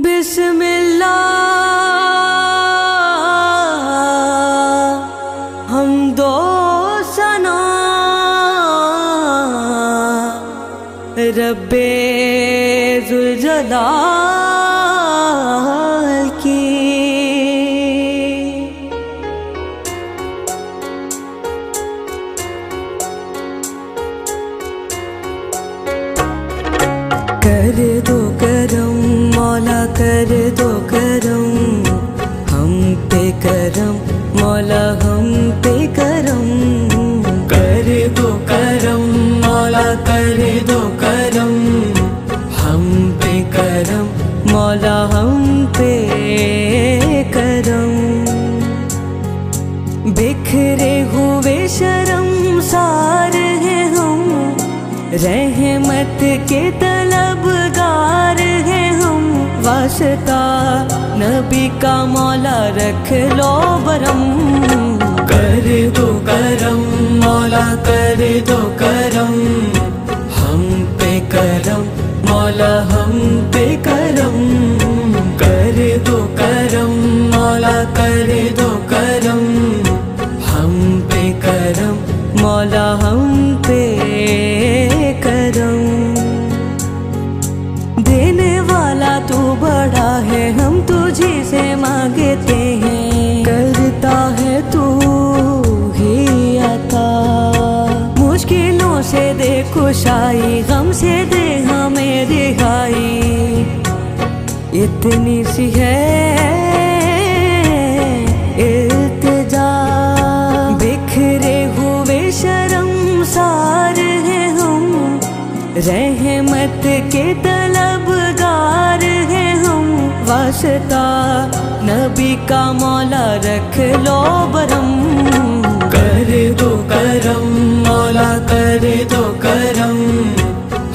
बिस्मिल्लाह हम दो सना रब्बे ज़ुल-जलाल की। कर दो करम मौला कर दो करम हम पे करम मौला हम पे करम। कर दो करम मौला कर दो करम हम पे करम मौला हम पे करम। बिखरे हुए शर्मसार हैं हम रहमत के तलबगार हैं हम। वास्ता नबी का मौला रख लो बरम। कर दो करम मौला कर दो करम हम पे करम मौला हम पे करम। कर दो करम मौला कर दो करम हम पे करम मौला हम पे करम। देने वाला तू बड़ा है हम तुझी से मांगते हैं। करता है तू ही अता मुश्किलों से दे खुशाई गम से दे हमें रिहाई। इतनी सी है इल्तिजा बिखरे हुए शर्मसार हैं हम रहमत के तलबगार हैं हम। वास्ता नबी का मौला रख लो बरम। कर दो करम मौला कर दो करम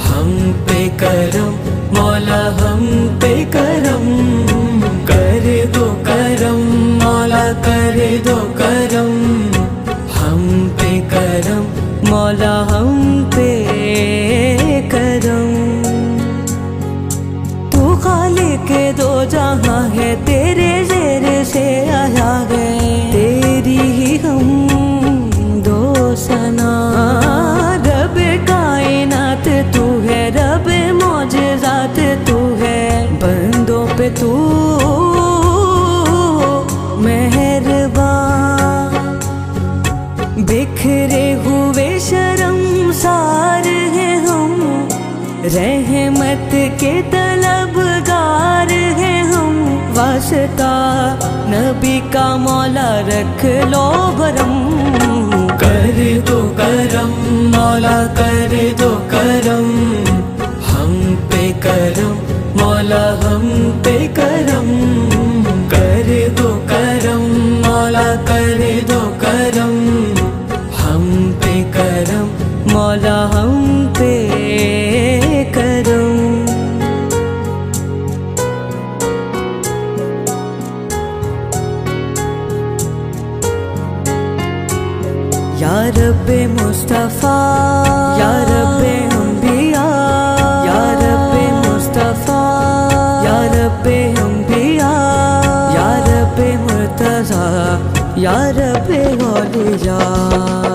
हम पे करम मौला हम पे करम। कर दो करम मौला कर दो करम हम पे करम मौला हम पे करम। तू खालिक दो जहां है तेरे ज़ेर से आया है। तेरी ही हम दो सना रब कायनात तू है रब मौजज़ात तू है। बंदों पे तू मेहरबान बिखरे हुए शर्मसार हैं हम रहमत के तलबगार हैं हम। वास्ता नबी का मौला रख लो बरम। कर दो करम मौला कर दो करम हम पे करम मौला हम पे करम। कर दो करम मौला कर दो करम हम पे करम मौला हम पे करम। या रब्बे मुस्तफा या रब्बे अंबिया या रब्बे मुस्तफा या रब्बे अंबिया या रब्बे मुर्तज़ा या रब्बे औलिया।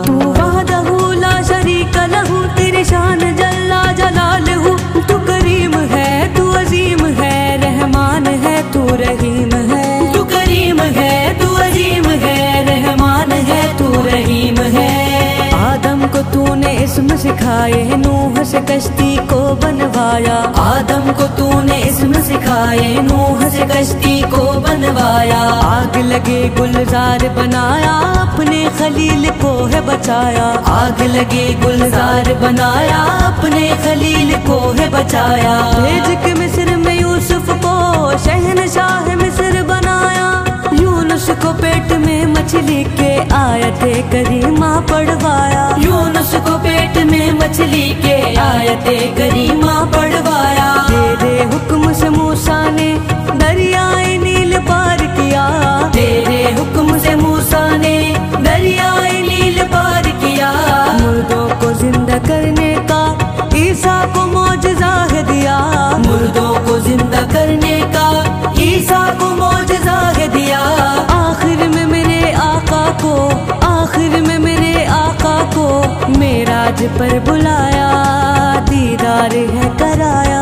तू वहदहू ला शरीक लहू तेरी शान जल्ला जलालहू। तू करीम है तू अजीम है रहमान है तू रहीम है। तू करीम है तू अजीम है रहमान है तू रहीम है। आदम को तूने इस्म सिखाए नूह से कश्ती को बनवाया। आदम को तूने इस्म सिखाए नूह से कश्ती को बनवाया। आग लगे गुलजार बनाया अपने खलील को है बचाया। आग लगे गुलजार बनाया अपने खलील को है बचाया। भेज के मिस्र में यूसुफ को शहनशाह मिस्र बनाया। यूनुस को पेट में मछली के आयते करीमा पढ़वाया। यूनुस को पेट में मछली के आयते करीमा पढ़वाया। तेरे हुक्म से मूसा ने दरियाए नील पार किया। तेरे हुक्म से मूसा ने दरियाए नील पार किया। मुर्दों को जिंदा करने का ईसा को मौजज़ा है दिया। मुर्दों को जिंदा करने का मेराज पर बुलाया, दीदार है कराया।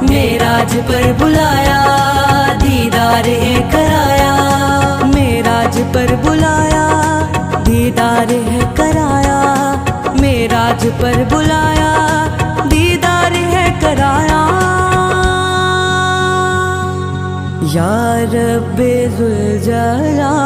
मेराज पर बुलाया, दीदार है कराया। मेराज पर बुलाया, दीदार है कराया। मेराज पर बुलाया, दीदार है कराया। या रब्बे ज़ुल जलाल